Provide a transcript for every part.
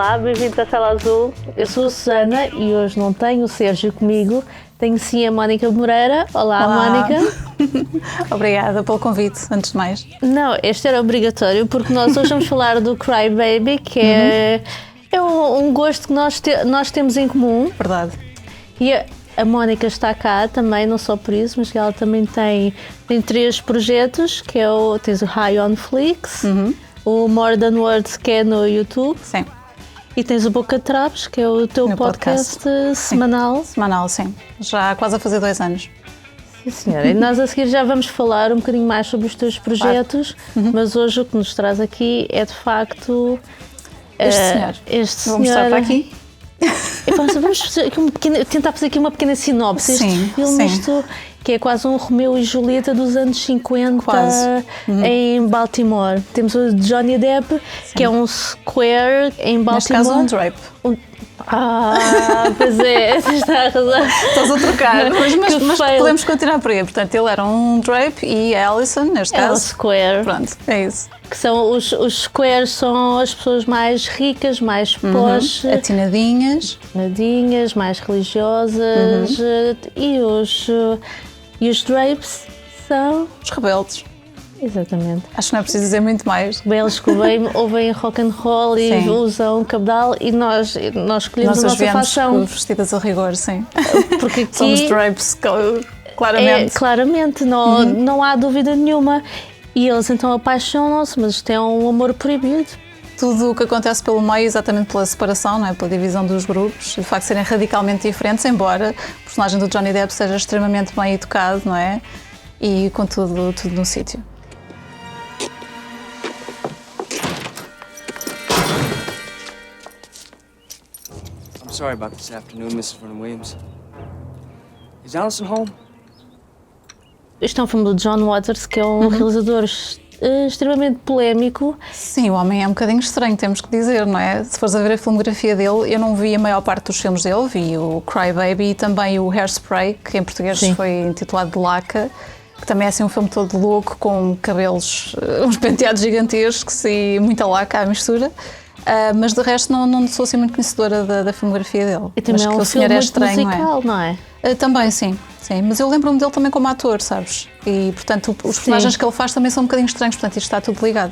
Olá, bem-vindos à Sala Azul. Eu sou a Susana e hoje não tenho o Sérgio comigo, tenho sim a Mónica Moreira. Olá. Mónica. Obrigada pelo convite, antes de mais. Não, este era obrigatório porque nós hoje vamos falar do Cry Baby, que é um gosto que nós temos em comum. Verdade. E a Mónica está cá também, não só por isso, mas ela também tem 3 projetos, que é tens o High on Flix, o More Than Words, que é no YouTube. Sim. E tens o Boca Trapos, que é o teu podcast semanal. Semanal, sim. Já quase a fazer 2 anos. Sim, senhora. E nós a seguir já vamos falar um bocadinho mais sobre os teus projetos, mas hoje o que nos traz aqui é de facto este senhor. Vou mostrar para aqui. Vamos fazer aqui tentar fazer aqui uma pequena sinopse. Este filme, que é quase um Romeu e Julieta dos anos 50, em Baltimore. Temos o Johnny Depp, que é um square em Baltimore. Neste caso, um drape. Pois é, está a arrasar. Estás a trocar, mas podemos continuar por aí. Portanto, ele era um drape e a Alison, neste caso. É um square. Pronto, é isso. Que são os squares, são as pessoas mais ricas, mais posh. Atinadinhas, mais religiosas. E os drapes são... os rebeldes. Exatamente. Acho que não é preciso dizer muito mais. Rebeldes que ouvem rock and roll e usam cabedal, e nós escolhemos a nossa facção. Vestidas a rigor, sim. Porque aqui somos drapes, claramente. Claramente, não há dúvida nenhuma. E eles então apaixonam-se, mas isto é um amor proibido. Tudo o que acontece pelo meio, exatamente pela separação, não é? Pela divisão dos grupos, e de facto serem radicalmente diferentes, embora o personagem do Johnny Depp seja extremamente bem educado, não é? E com tudo no sítio. I'm sorry about this afternoon, Mrs. Vernon Williams. Is Allison home? Este é um filme do John Waters, que é um realizador extremamente polémico. Sim, o homem é um bocadinho estranho, temos que dizer, não é? Se fores a ver a filmografia dele, eu não vi a maior parte dos filmes dele, vi o Cry Baby e também o Hairspray, que em português foi intitulado de Laca, que também é assim um filme todo louco, com cabelos, uns penteados gigantescos e muita laca à mistura. Mas de resto não sou assim muito conhecedora da filmografia dele. E também mas é um filme muito musical, não é? Também, sim. Mas eu lembro-me dele também como ator, sabes? E, portanto, os personagens que ele faz também são um bocadinho estranhos, portanto, isto está tudo ligado.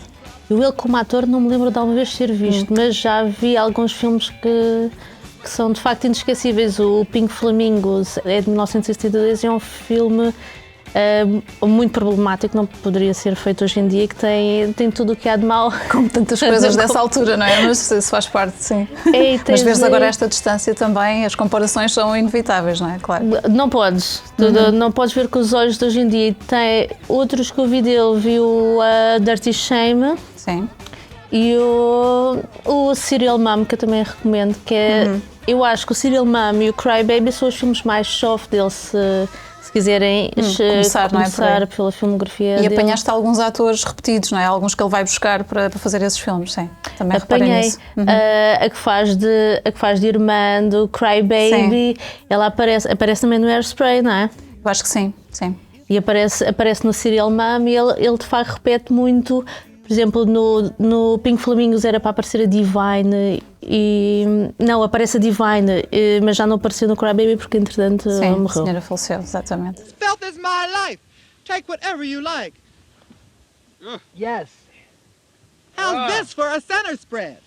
Ele como ator não me lembro de alguma vez ter visto, mas já vi alguns filmes que são de facto inesquecíveis. O Pink Flamingos é de 1972 e é um filme muito problemático, não poderia ser feito hoje em dia, que tem tudo o que há de mal. Como tantas coisas dessa altura, não é? Mas isso faz parte, sim. Mas vês agora esta distância também, as comparações são inevitáveis, não é? Claro. Não podes, não podes ver com os olhos de hoje em dia. Tem outros que eu vi dele, vi o Dirty Shame. Sim. E o Serial Mom, que eu também recomendo, que é, eu acho que o Serial Mom e o Cry Baby são os filmes mais soft dele, se quiserem começar pela filmografia dele. E dele. apanhaste alguns atores repetidos, não é? Alguns que ele vai buscar para fazer esses filmes, sim. Também apanhei nisso. A que faz de irmã do Cry Baby, ela aparece também no Hairspray, não é? Eu acho que sim. E aparece no Serial Mom e ele de facto repete muito. Por exemplo, no Pink Flamingos era para aparecer a Divine não, aparece a Divine, mas já não apareceu no Cry Baby porque entretanto morreu. Sim, a senhora faleceu, exatamente. Filth is my life. Take whatever you like. Yes. How's this for a center spread?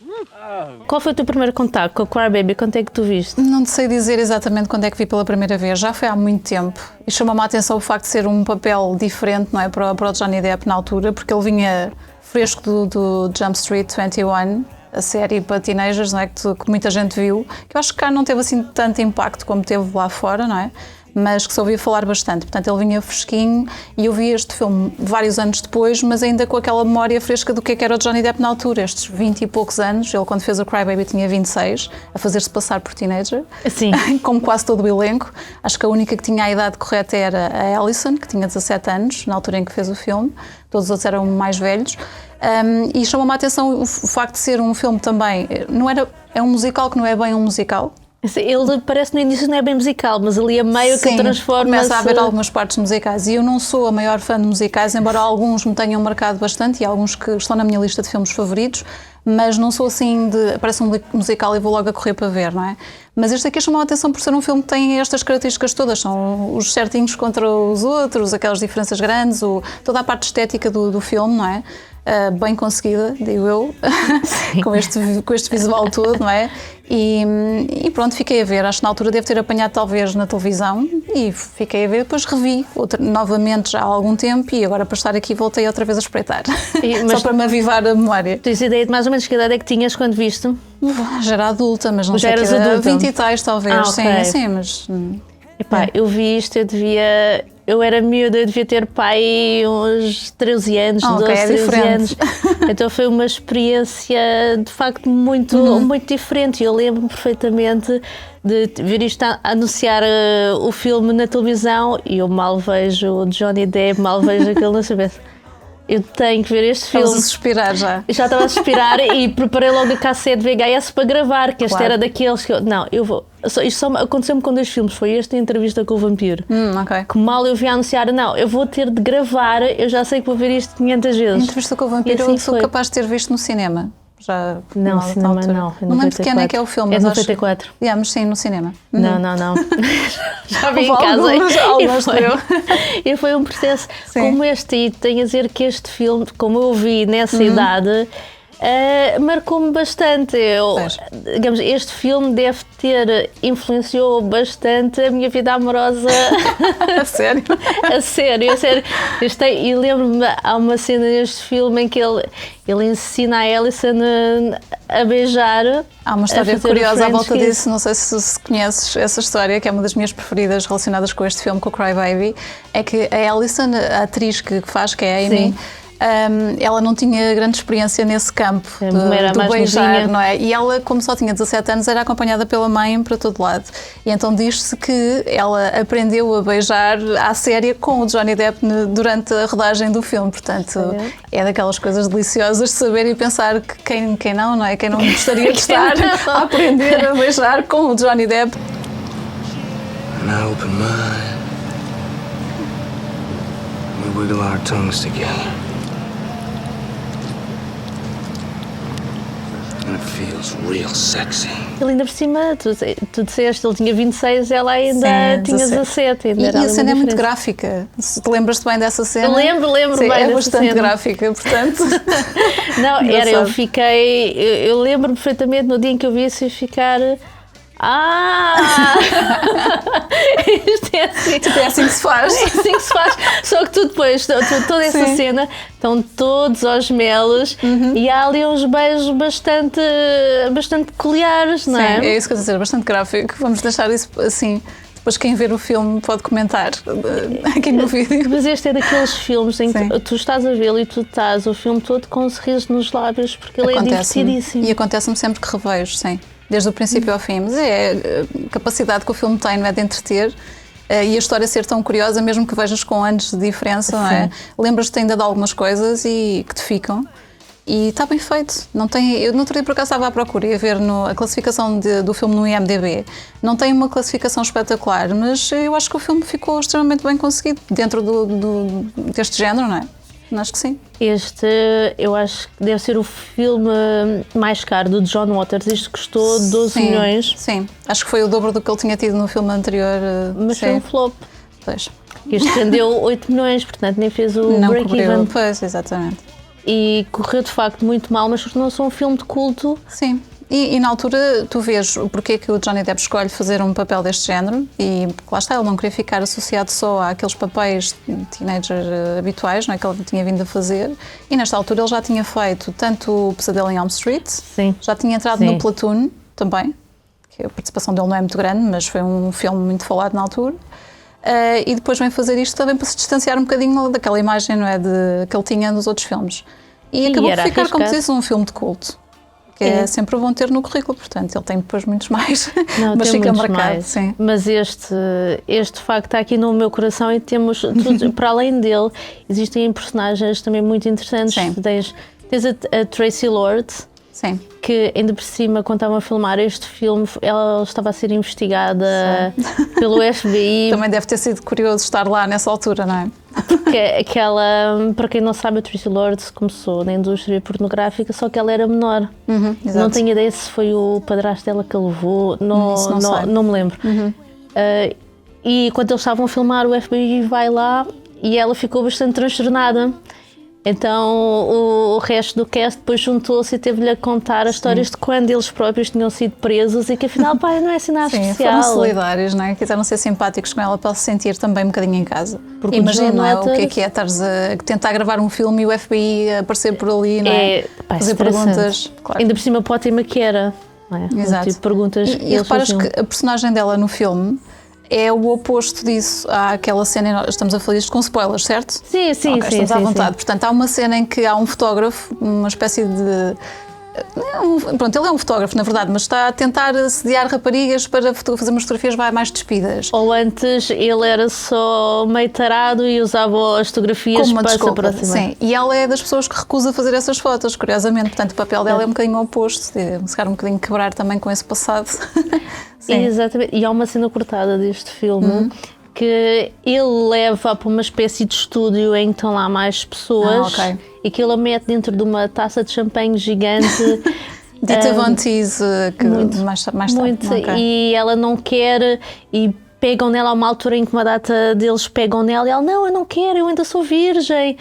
Qual foi o teu primeiro contacto com o Cry Baby? Quando é que tu viste? Não te sei dizer exatamente quando é que vi pela primeira vez, já foi há muito tempo. E chamou-me a atenção o facto de ser um papel diferente, não é, para o Johnny Depp na altura, porque ele vinha fresco do Jump Street 21, a série para teenagers, não é, que muita gente viu, que eu acho que cá não teve assim tanto impacto como teve lá fora, não é? Mas que se ouvia falar bastante. Portanto, ele vinha fresquinho e eu vi este filme vários anos depois, mas ainda com aquela memória fresca do que era o Johnny Depp na altura, estes 20 e poucos anos. Ele, quando fez o Cry Baby, tinha 26, a fazer-se passar por teenager. Sim. Como quase todo o elenco. Acho que a única que tinha a idade correta era a Alison, que tinha 17 anos, na altura em que fez o filme. Todos os outros eram mais velhos. E chamou-me a atenção o facto de ser um filme também... é um musical que não é bem um musical. Ele parece no início não é bem musical, mas ali a meio que Sim, transforma-se... começa a haver algumas partes musicais e eu não sou a maior fã de musicais, embora alguns me tenham marcado bastante e alguns que estão na minha lista de filmes favoritos, mas não sou assim de aparece um musical e vou logo a correr para ver, não é? Mas este aqui chamou a atenção por ser um filme que tem estas características todas, são os certinhos contra os outros, aquelas diferenças grandes, toda a parte estética do filme, não é? Bem conseguida, digo eu, com este visual todo, não é? E pronto, fiquei a ver, acho que na altura devo ter apanhado talvez na televisão e fiquei a ver, depois revi novamente já há algum tempo e agora para estar aqui voltei outra vez a espreitar, só para me avivar a memória. Tens ideia de mais ou menos que idade é que tinhas quando viste? Já era adulta, mas não Já sei eras que era, adulta? 20 e tais talvez, ok. sim, mas... Epá, eu vi isto, eu era miúda, eu devia ter pai uns 13 anos, 12, ok, é 13 diferente. anos. Então foi uma experiência de facto muito, muito diferente. Eu lembro-me perfeitamente de ver isto a anunciar o filme na televisão e eu mal vejo o Johnny Depp, mal vejo aquilo na cabeça. Eu tenho que ver este filme. Estavas a suspirar já. Eu já estava a suspirar e preparei logo a cassete VHS para gravar, que este Claro. era daqueles que eu vou. Isto só aconteceu-me com 2 filmes, foi este e a entrevista com o vampiro. Ok. Que mal eu vi a anunciar, eu vou ter de gravar, eu já sei que vou ver isto 500 vezes. Entrevista com o vampiro, E assim eu sou foi. capaz de ter visto no cinema. Já, Não, na cinema altura. não. Não lembro de que ano é que é o filme. É de mas acho- 94. Mas sim, no cinema. Não. Já vi em casa. Alguns E foi um processo Sim. como este, e tenho a dizer que este filme, como eu vi nessa idade, marcou-me bastante. Pois. Digamos, este filme influenciou bastante a minha vida amorosa. A sério? A sério. E lembro-me, há uma cena neste filme em que ele ensina a Alison a beijar. Há uma história a fazer curiosa o à French volta kiss. disso, não sei se conheces essa história, que é uma das minhas preferidas relacionadas com este filme, com o Cry Baby, é que a Alison, a atriz que faz, que é a Amy, Sim. ela não tinha grande experiência nesse campo Era do mais beijar, novinha. não é? E ela, como só tinha 17 anos, era acompanhada pela mãe para todo lado. E então diz-se que ela aprendeu a beijar à séria com o Johnny Depp durante a rodagem do filme. Portanto, é daquelas coisas deliciosas de saber e pensar que quem não é? Quem não gostaria de estar a aprender a beijar com o Johnny Depp. And I open my eyes. We wiggle our tongues together. And it feels real sexy. Ele ainda por cima, tu disseste, ele tinha 26, ela ainda Sim, tinha 17. Ainda era E a ali cena uma é muito diferença. gráfica. Se te lembras-te bem dessa cena? Eu lembro Sim, bem é dessa bastante cena. gráfica, portanto. Não, eu Engraçado. fiquei. Eu lembro perfeitamente no dia em que eu vi isso e ficar. Isto é assim. É assim que se faz. É assim que se faz. Só que tu depois, toda essa Sim. cena, estão todos aos melos e há ali uns beijos bastante peculiares, não é? Sim, é isso que eu estou a dizer, bastante gráfico. Vamos deixar isso assim. Depois quem ver o filme pode comentar aqui no vídeo. Mas este é daqueles filmes em que Sim. tu estás a vê-lo e tu estás o filme todo com um sorriso nos lábios porque ele é divertidíssimo. E acontece-me sempre que revejo, sim. Desde o princípio ao fim. Mas é a capacidade que o filme tem, não é, de entreter e a história ser tão curiosa, mesmo que vejas com anos de diferença, não é? Lembras-te ainda de algumas coisas e que te ficam. E está bem feito. Não tem, eu no outro dia por acaso estava à procura e a ver a classificação do filme no IMDb. Não tem uma classificação espetacular, mas eu acho que o filme ficou extremamente bem conseguido dentro deste género, não é? Acho que sim. Este, eu acho que deve ser o filme mais caro do John Waters. Isto custou 12 Sim, milhões, Sim, acho que foi o dobro do que ele tinha tido no filme anterior. mas foi sim. um flop. Pois. Este rendeu 8 milhões, portanto nem fez o Não break-even. cobriu. Pois, exatamente. E correu de facto muito mal, mas tornou-se um filme de culto. Sim. E na altura tu vês o porquê que o Johnny Depp escolhe fazer um papel deste género e lá está, ele não queria ficar associado só àqueles papéis de teenager habituais, não é, que ele tinha vindo a fazer, e nesta altura ele já tinha feito tanto o Pesadelo em Elm Street, Sim. já tinha entrado Sim. no Platoon também, que a participação dele não é muito grande, mas foi um filme muito falado na altura. E depois vem fazer isto também para se distanciar um bocadinho daquela imagem, não é, que ele tinha nos outros filmes. E acabou por era ficar, como arriscado. diz, um filme de culto. Que é sempre bom ter no currículo, portanto, ele tem depois muitos mais, Não, mas tem fica muitos marcado, mais. sim. Mas este de facto está aqui no meu coração e temos, para além dele, existem personagens também muito interessantes. Sim. Tens a Tracy Lord, Sim. que ainda por cima, quando estavam a filmar este filme, ela estava a ser investigada pelo FBI. Também deve ter sido curioso estar lá nessa altura, não é? Que ela, para quem não sabe, a Tracy Lords começou na indústria pornográfica, só que ela era menor. Exato. Não tenho ideia se foi o padrasto dela que a levou, não me lembro. E quando eles estavam a filmar, o FBI vai lá e ela ficou bastante transtornada. Então o resto do cast depois juntou-se e teve-lhe a contar as histórias de quando eles próprios tinham sido presos e que afinal, pai, não é assim nada especial. Foram solidários, não é? Quiseram ser simpáticos com ela para se sentir também um bocadinho em casa. Porque imagina, o John não é? Waters- O que é estares a tentar gravar um filme e o FBI aparecer por ali, não é? Pá, Fazer estressante. perguntas. Claro. Ainda por cima para o tema que era. Não é? Exato. Tipo, perguntas que E eles reparas faziam. que a personagem dela no filme é o oposto disso. Há aquela cena, estamos a falar isto com spoilers, certo? Sim, Ok, estamos à sim. vontade. Portanto, há uma cena em que há um fotógrafo, uma espécie de... Pronto, ele é um fotógrafo, na verdade, mas está a tentar assediar raparigas para fazer umas fotografias mais despidas. Ou antes ele era só meio tarado e usava as fotografias Como uma para se desculpa. aproximar. Sim, e ela é das pessoas que recusa fazer essas fotos, curiosamente. Portanto, o papel dela é um bocadinho oposto, de se calhar um bocadinho quebrar também com esse passado. Sim. Exatamente. E há uma cena cortada deste filme que ele leva para uma espécie de estúdio em que estão lá mais pessoas ok. e que ele a mete dentro de uma taça de champanhe gigante. Dita Von Teese, que muito, mais tarde. Muito. Ok. E ela não quer e pegam nela a uma altura em que uma data deles pegam nela e ela, não, eu não quero, eu ainda sou virgem.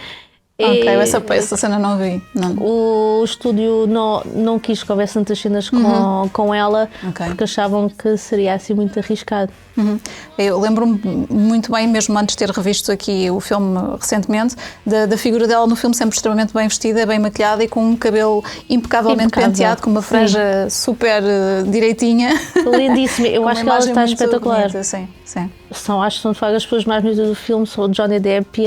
Ok, E essa cena não vi. Não. o estúdio não quis que houvesse tantas cenas com ela Ok. porque achavam que seria assim muito arriscado. Eu lembro-me muito bem, mesmo antes de ter revisto aqui o filme recentemente, da figura dela no filme sempre extremamente bem vestida, bem maquilhada e com um cabelo impecavelmente Impecável. penteado, com uma franja super direitinha. Lindíssima, eu Com acho uma que ela imagem está muito espetacular. bonita, sim. Acho que são de facto as pessoas mais bonitas do filme, são o Johnny Depp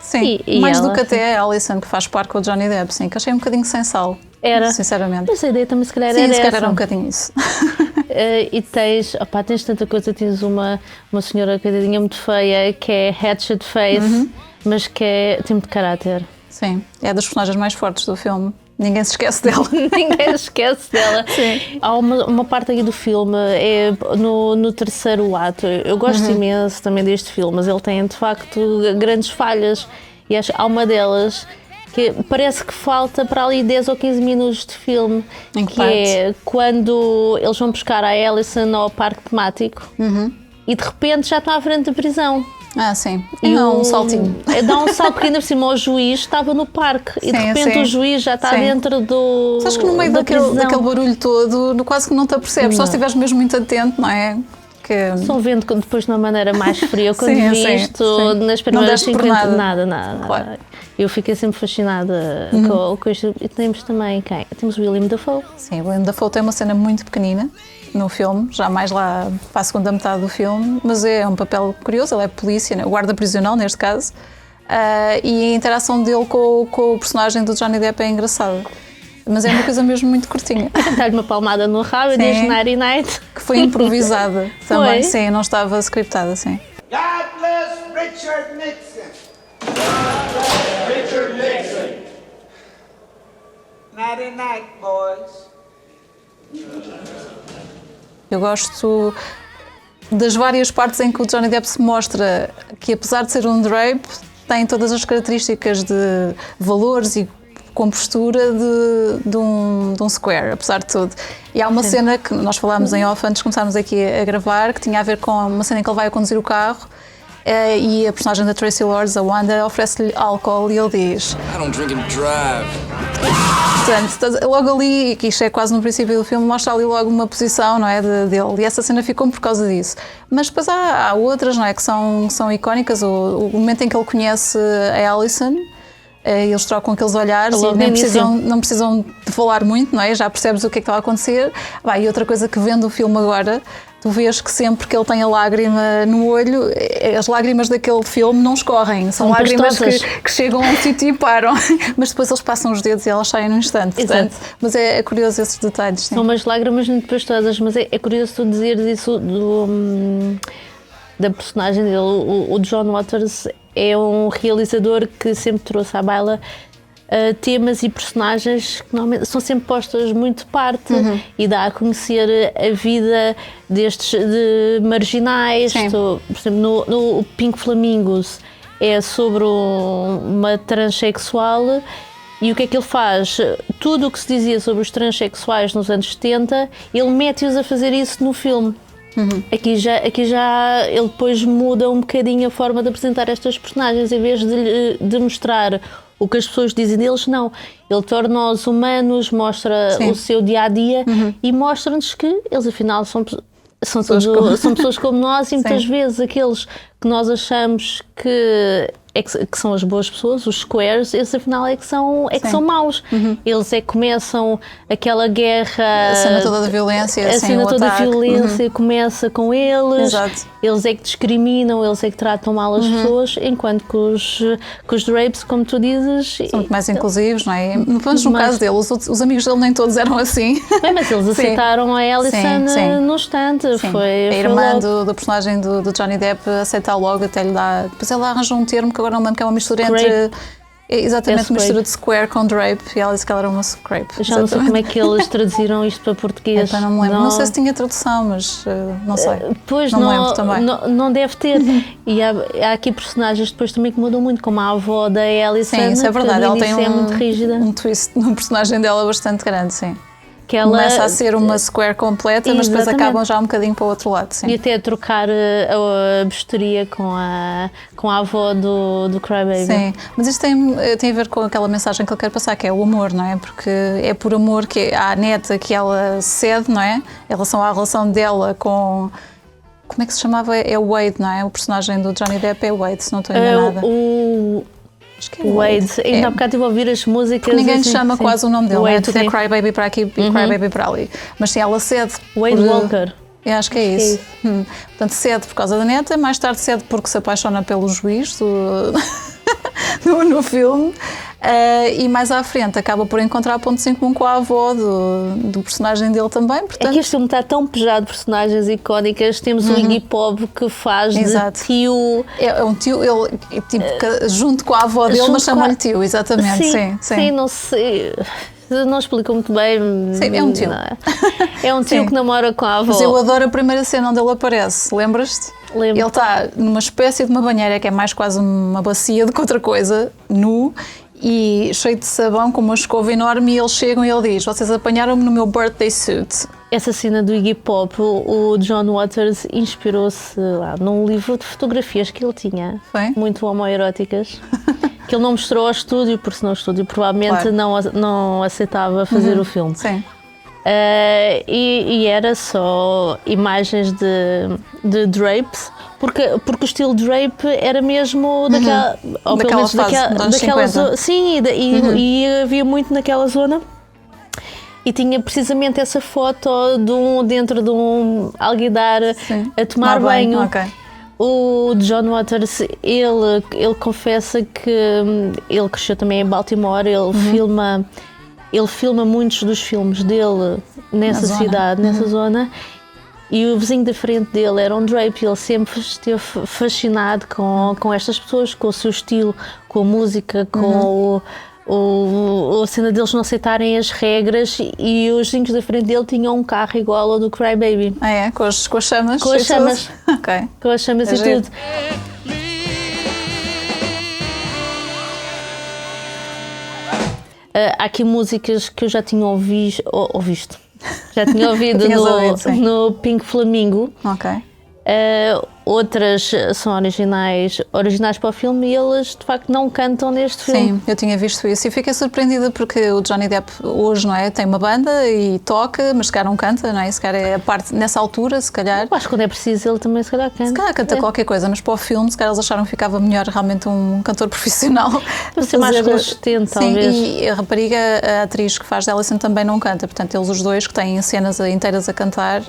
Sim, e mais ela. do que até a Alison, que faz par com o Johnny Depp, sim, que achei um bocadinho sem sal. Era. Sinceramente. Mas a ideia também se calhar Sim, era se calhar essa. era um bocadinho isso. E tens tanta coisa, tens uma senhora coitadinha muito feia que é hatchet face, mas que tem muito caráter. Sim, é das personagens mais fortes do filme. Ninguém se esquece dela. Ninguém esquece dela. Sim. Há uma parte aqui do filme, é no terceiro ato. Eu gosto imenso também deste filme, mas ele tem de facto grandes falhas. E há uma delas que parece que falta para ali 10 ou 15 minutos de filme, Em que é quando eles vão buscar a Alison ao parque temático e de repente já estão à frente da prisão. Ah, sim. E não, um saltinho. Dá um salto porque ainda por cima o juiz estava no parque e de Sim, repente sim. o juiz já está Sim. dentro do. Sabes que no meio da daquele prisão. barulho todo, quase que não te apercebes, só se estiveres mesmo muito atento, não é? Que... Só vendo depois de uma maneira mais fria, quando Sim, vi sim, isto sim. nas Não primeiras deste por 50, nada. nada. Claro. Eu fiquei sempre fascinada com isto. E temos também quem? Temos o William Dafoe. Sim, o William Dafoe tem uma cena muito pequenina no filme, já mais lá para a segunda metade do filme, mas é um papel curioso, ele é polícia, né? O guarda prisional neste caso, e a interação dele com o personagem do Johnny Depp é engraçada. Mas é uma coisa mesmo muito curtinha, Dar-lhe uma palmada no rabo e Sim. diz Nighty Night. que foi improvisada também, Foi? sim, não estava scriptada, sim. God bless Richard Nixon. Richard Nixon. Nighty night, boys. Eu gosto das várias partes em que o Johnny Depp se mostra que, apesar de ser um drape, tem todas as características de valores e compostura de um square, apesar de tudo. E há uma cena que nós falámos em off antes de começarmos aqui a gravar, que tinha a ver com uma cena em que ele vai a conduzir o carro e a personagem da Tracy Lords, a Wanda, oferece-lhe álcool e ele diz... I don't drink and drive. Portanto, logo ali, que isto é quase no princípio do filme, mostra ali logo uma posição, não é, dele, e essa cena ficou por causa disso. Mas depois há outras, não é, que são icónicas, o momento em que ele conhece a Alison, eles trocam aqueles olhares Logo e nem no não precisam de falar muito, não é? Já percebes o que é que está a acontecer. E outra coisa que vendo o filme agora, tu vês que sempre que ele tem a lágrima no olho, as lágrimas daquele filme não escorrem, são lágrimas que chegam a um sítio e param, mas depois eles passam os dedos e elas saem num instante, portanto, mas é curioso esses detalhes. Sim. São umas lágrimas muito pastosas, mas é curioso tu dizeres isso da personagem dele. O John Waters é um realizador que sempre trouxe à baila temas e personagens que normalmente são sempre postas muito de parte e dá a conhecer a vida destes de marginais. Por exemplo, no Pink Flamingos é sobre uma transexual. E o que é que ele faz? Tudo o que se dizia sobre os transexuais nos anos 70, ele mete-os a fazer isso no filme. Aqui já ele depois muda um bocadinho a forma de apresentar estas personagens. Em vez de mostrar o que as pessoas dizem deles, não. Ele torna-os humanos, mostra o seu dia-a-dia e mostra-nos que eles afinal são pessoas como nós e muitas vezes aqueles que nós achamos que são as boas pessoas, os squares, esses afinal é que são maus. Eles é que começam aquela guerra. A cena toda da violência. A cena toda da violência começa com eles. Exato. Eles é que discriminam, eles é que tratam mal as pessoas, enquanto que os Drapes, como tu dizes... São muito mais inclusivos, não é? Mas no caso dele, os amigos dele nem todos eram assim. Mas eles aceitaram a Alison no instante. Foi a irmã do personagem do Johnny Depp aceita logo, até lhe dá... Depois ela arranja um termo que agora não me lembro, que é uma mistura entre... Exatamente, uma mistura de square com drape, e ela disse que ela era uma scrape. Já não sei como é que eles traduziram isto para português. Então não me lembro. Não sei se tinha tradução, mas não sei. Pois não me lembro também. Não deve ter. E há aqui personagens depois também que mudam muito, como a avó da Alison. Sim, isso é verdade. Ela tem muito rígida. um twist no personagem dela bastante grande, sim. Que ela começa a ser uma square completa, mas depois acabam já um bocadinho para o outro lado. Sim. E até a trocar a bijuteria com a avó do Crybaby. Sim, mas isto tem a ver com aquela mensagem que ele quer passar, que é o amor, não é? Porque é por amor que há neta que ela cede, não é? Em relação à relação dela com... Como é que se chamava? É o Wade, não é? O personagem do Johnny Depp é o Wade, se não estou enganada. Acho que é o Wade. Ainda há bocado estive a ouvir as músicas. Porque ninguém assim, chama quase o nome dele, Wade, tudo é Crybaby para aqui e Crybaby para ali. Mas sim, ela cede. Wade Walker. Eu acho que é isso. Portanto, cede por causa da neta, mais tarde cede porque se apaixona pelo juiz no filme. E mais à frente acaba por encontrar pontos em comum com a avó do personagem dele também. Portanto... É que este filme está tão pejado de personagens icónicas. Temos o Iggy Pop que faz de tio. É um tio, ele tipo, junto com a avó dele, mas chama-lhe tio, exatamente. Sim, não sei. Não explico muito bem. Sim, é um tio. É um tio que namora com a avó. Mas eu adoro a primeira cena onde ele aparece, lembras-te? Lembro. Ele está numa espécie de uma banheira que é mais quase uma bacia do que outra coisa, nu, e cheio de sabão, com uma escova enorme, e eles chegam e ele diz: vocês apanharam-me no meu birthday suit. Essa cena do Iggy Pop, o John Waters inspirou-se lá num livro de fotografias que ele tinha. Foi? Muito homoeróticas. Que ele não mostrou ao estúdio, porque senão o estúdio provavelmente não aceitava fazer o filme. Sim. E era só imagens de drapes, porque o estilo drape era mesmo daquela, ou pelo menos daquela zona. Sim, e havia muito naquela zona. E tinha precisamente essa foto dentro de um alguidar a tomar banho. Okay. O John Waters, ele confessa que ele cresceu também em Baltimore, ele filma muitos dos filmes dele nessa cidade, nessa zona, e o vizinho da frente dele era um drape. Ele sempre esteve fascinado com estas pessoas, com o seu estilo, com a música, com a cena deles não aceitarem as regras, e os vizinhos da frente dele tinham um carro igual ao do Crybaby. Ah, é? Com as chamas? Com as chamas. Ok. Com as chamas e tudo. Há aqui músicas que eu já tinha ouvido. Já tinha ouvido no Pink Flamingo. Ok. Outras são originais para o filme, e eles de facto não cantam neste filme. Sim, eu tinha visto isso e fiquei surpreendida porque o Johnny Depp hoje, não é, tem uma banda e toca, mas se calhar não canta, não é? Se calhar é a parte nessa altura, se calhar. Eu acho que quando é preciso ele também se calhar canta. Se calhar canta qualquer coisa, mas para o filme se calhar eles acharam que ficava melhor realmente um cantor profissional. Para ser mais consistente, talvez. E a rapariga, a atriz que faz de Alison também não canta, portanto eles os dois que têm cenas inteiras a cantar,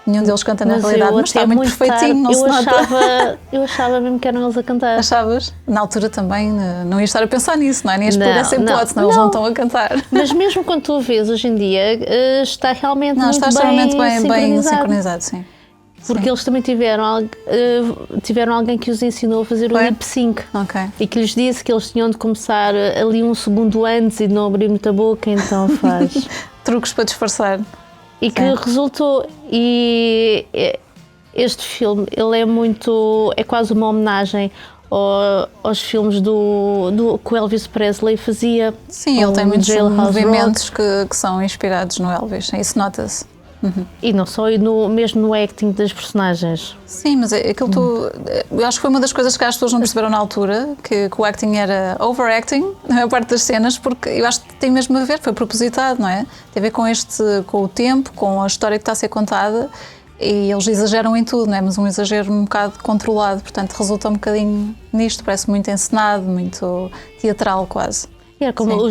nenhum deles canta na realidade, mas está muito perfeitinho, não se nota. Eu achava mesmo que eram eles a cantar. Achavas? Na altura também não ias estar a pensar nisso, não é? Nem ias pôr essa hipótese, senão eles não estão a cantar. Mas mesmo quando tu o vês hoje em dia, está realmente muito bem bem sincronizado, sim. Porque eles também tiveram alguém que os ensinou a fazer o Foi? lip sync. Ok. E que lhes disse que eles tinham de começar ali um segundo antes e de não abrir muita boca, então faz. Truques para disfarçar. E que Sim. resultou. E este filme, ele é quase uma homenagem aos filmes que o Elvis Presley fazia. Sim, ele tem muitos Jailhouse movimentos que são inspirados no Elvis, isso nota-se. E não só, mesmo no acting das personagens. Sim, mas eu acho que foi uma das coisas que as pessoas não perceberam na altura, que o acting era overacting na maior parte das cenas, porque eu acho que tem mesmo a ver, foi propositado, não é? Tem a ver com o tempo, com a história que está a ser contada, e eles exageram em tudo, não é? Mas um exagero um bocado controlado, portanto resulta um bocadinho nisto, parece muito encenado, muito teatral quase. Era como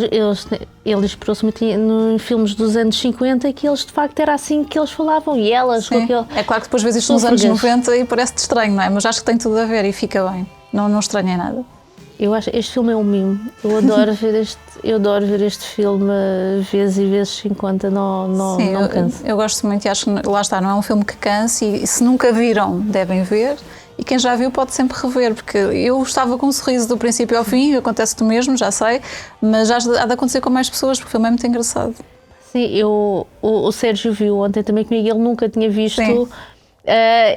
ele inspirou-se muito em filmes dos anos 50, que eles de facto era assim que eles falavam, e elas com Sim. aquele... É claro que depois vês isto nos anos 90 e parece-te estranho, não é? Mas acho que tem tudo a ver e fica bem, não estranha nada. Eu acho este filme é um mimo. Eu adoro ver este filme vezes e vezes sem conta, não canso. Eu gosto muito e acho que lá está, não é um filme que canse e se nunca viram, devem ver. E quem já viu pode sempre rever, porque eu estava com um sorriso do princípio ao fim, acontece do mesmo, já sei, mas já há de acontecer com mais pessoas, porque o filme é muito engraçado. Sim, o Sérgio viu ontem também comigo, ele nunca tinha visto. Sim.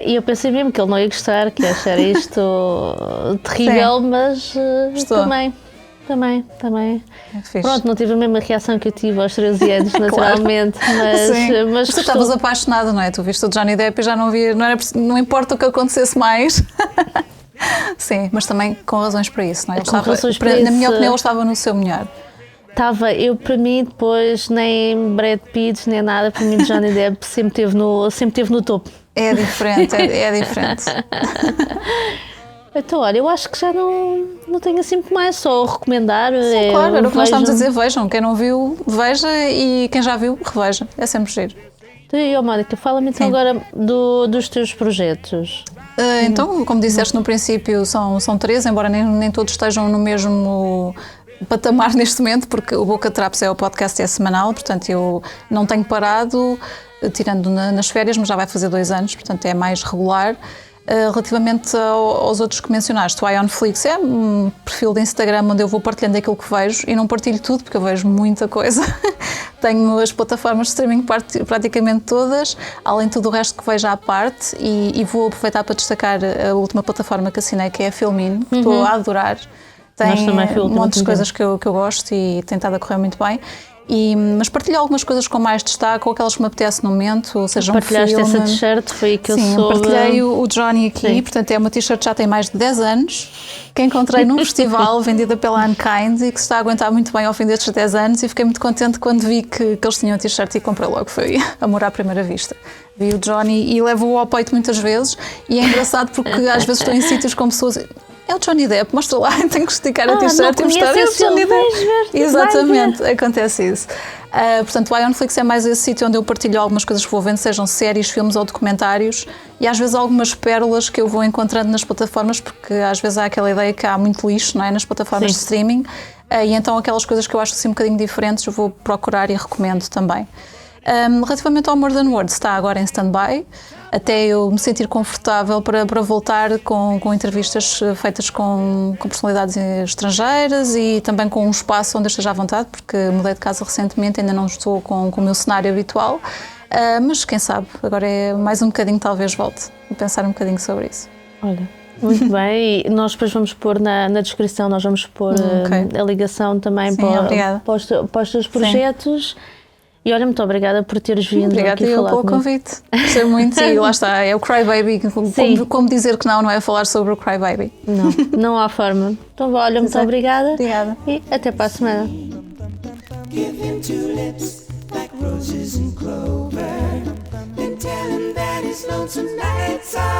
E eu pensei mesmo que ele não ia gostar, que ia achar isto terrível, Sim. mas também. É fixe. Pronto, não tive a mesma reação que eu tive aos 13 anos, naturalmente, mas tu estavas apaixonada, não é? Tu viste o Johnny Depp e já não via, não importa o que acontecesse mais. Sim, mas também com razões para isso, não é? Na minha opinião, ele estava no seu melhor. Para mim, depois, nem Brad Pitt, nem nada, para mim, Johnny Depp sempre teve no topo. É diferente, é diferente. Então, olha, eu acho que já não tenho assim muito mais, só recomendar. Sim, claro, era o que nós estávamos a dizer, vejam, quem não viu, veja, e quem já viu, reveja, é sempre giro. E, Mónica, fala-me então agora dos teus projetos. Então, como disseste no princípio, são 3, embora nem todos estejam no mesmo patamar neste momento, porque o Boca Traps é o podcast, é semanal, portanto eu não tenho parado, tirando nas férias, mas já vai fazer 2 anos, portanto é mais regular. Relativamente aos outros que mencionaste, o Ionflix é um perfil de Instagram onde eu vou partilhando aquilo que vejo e não partilho tudo porque eu vejo muita coisa. Tenho as plataformas de streaming praticamente todas, além de tudo o resto que vejo à parte, e vou aproveitar para destacar a última plataforma que assinei, que é a Filmin, que estou a adorar. Tem um monte de coisas que eu gosto e tem estado a correr muito bem. Mas partilho algumas coisas com mais destaque, ou aquelas que me apetece no momento, ou seja, partilhaste essa t-shirt, foi que eu soube. Sim, partilhei o Johnny aqui, portanto é uma t-shirt que já tem mais de 10 anos, que encontrei num festival vendida pela Unkind e que se está a aguentar muito bem ao fim destes 10 anos, e fiquei muito contente quando vi que eles tinham a t-shirt e comprei logo, foi amor à primeira vista. Vi o Johnny e levo-o ao peito muitas vezes, e é engraçado porque às vezes estou em sítios com pessoas... É o Johnny Depp, mostra lá, tenho que esticar a t-shirt e mostrar o Johnny Depp. Exatamente, acontece isso. Portanto, o Ionflix é mais esse sítio onde eu partilho algumas coisas que vou vendo, sejam séries, filmes ou documentários, e às vezes algumas pérolas que eu vou encontrando nas plataformas, porque às vezes há aquela ideia que há muito lixo, não é, nas plataformas de streaming, e então aquelas coisas que eu acho assim um bocadinho diferentes eu vou procurar e recomendo também. Relativamente ao More Than Words, está agora em stand-by, até eu me sentir confortável para voltar com entrevistas feitas com personalidades estrangeiras e também com um espaço onde eu esteja à vontade, porque mudei de casa recentemente, ainda não estou com o meu cenário habitual, mas quem sabe, agora é mais um bocadinho, talvez volte a pensar um bocadinho sobre isso. Olha, muito bem, e nós depois vamos pôr na descrição, nós vamos pôr a ligação também para os teus projetos. Sim. E olha, muito obrigada por teres vindo. Obrigada aqui falar pelo convite. Gostei muito e lá está, é o Cry Baby. Como dizer que não é falar sobre o Cry Baby. Não há forma. Então, olha, muito obrigada. Obrigada. E até para a semana. Give him 2 lips like roses and clover, and tell him that his lonesome nights are